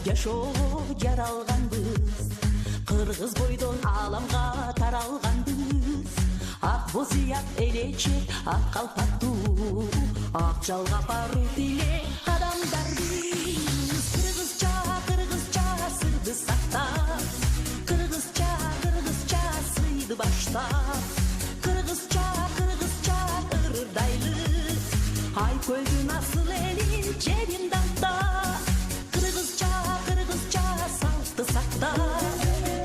жашоо жаралганбыз, кыргыз бойдон ааламга таралганбыз. Ак боз ак элечек, ак калпаттуу, ак жалга баруу тилек адамдарбыз. Кыргызча сырды сактап, кыргызча сыйды баштап, кыргызча ырдайлы, ай көлдүн асыл элин жерин дамта. Кыргызча салтты сакта,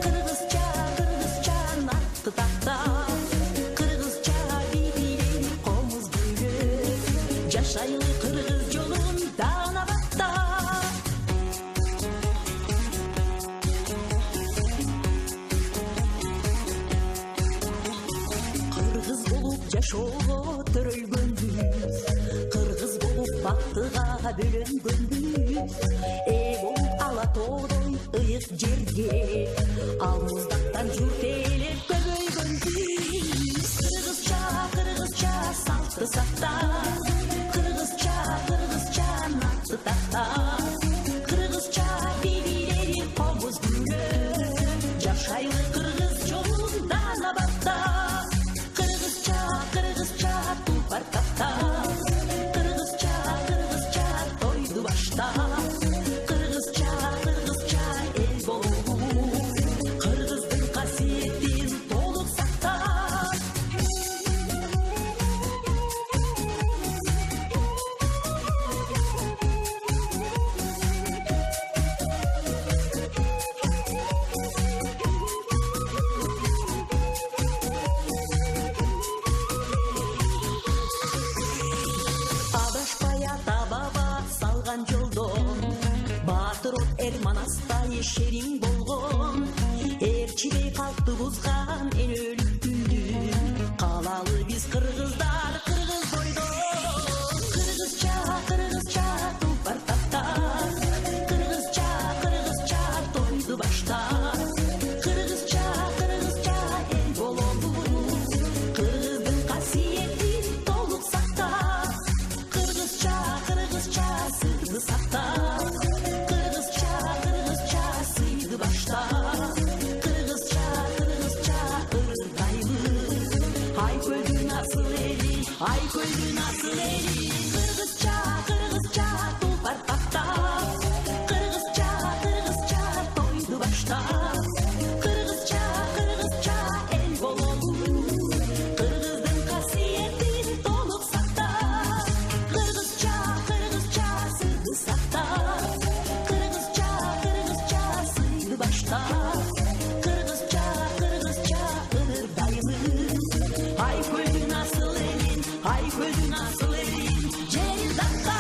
кыргызча натты такта, кыргызча бийлери комуз күйлөп, жашайлы кыргыз жолун Даанабадта. Кыргыз болуп жашоого төрөлгөнбүз, кыргыз болуп бактыга бөлөнгөнбүз. Болуп ала тоодой ыйык жерге, ал муздактан журт ээлеп көбөйгөнбүз. Кыргызча салтты сакта, кыргызча натты такта, кыргызча бийлери комуз күйлөп, жашайлы кыргыз жолун Даанабадта. Кыргызча тулпар такта, кыргызча тойду баштап, кыргызча эл болуу, кыргыздын касиетин толук сактап. Адашпай ата баба салган жолдон, баатыр от эр манастай шериң болгон. Ээрчилей калкты бузган эн өлүк күндү, каалалы биз кыргыздар кыргыз бойдон. Кыргызча тулпар такта, кыргызча тойду баштап, кыргызча эл болобу, кыргыздын касиетин толук сактап. Кыргызча сырды сактап, кыргызча сыйды баштап, кыргызча ырдайлы, ай көлдүн асыл эли, кыргызча тулпар тактап, кыргызча тойду баштап, кыргызча эл болобу, кыргыздын касиетин толук сактап. Кыргызча сырды сактап, кыргызча сыйды баштап, кыргызча ырдайлы, ай көлдүн асыл элин жерин дамта.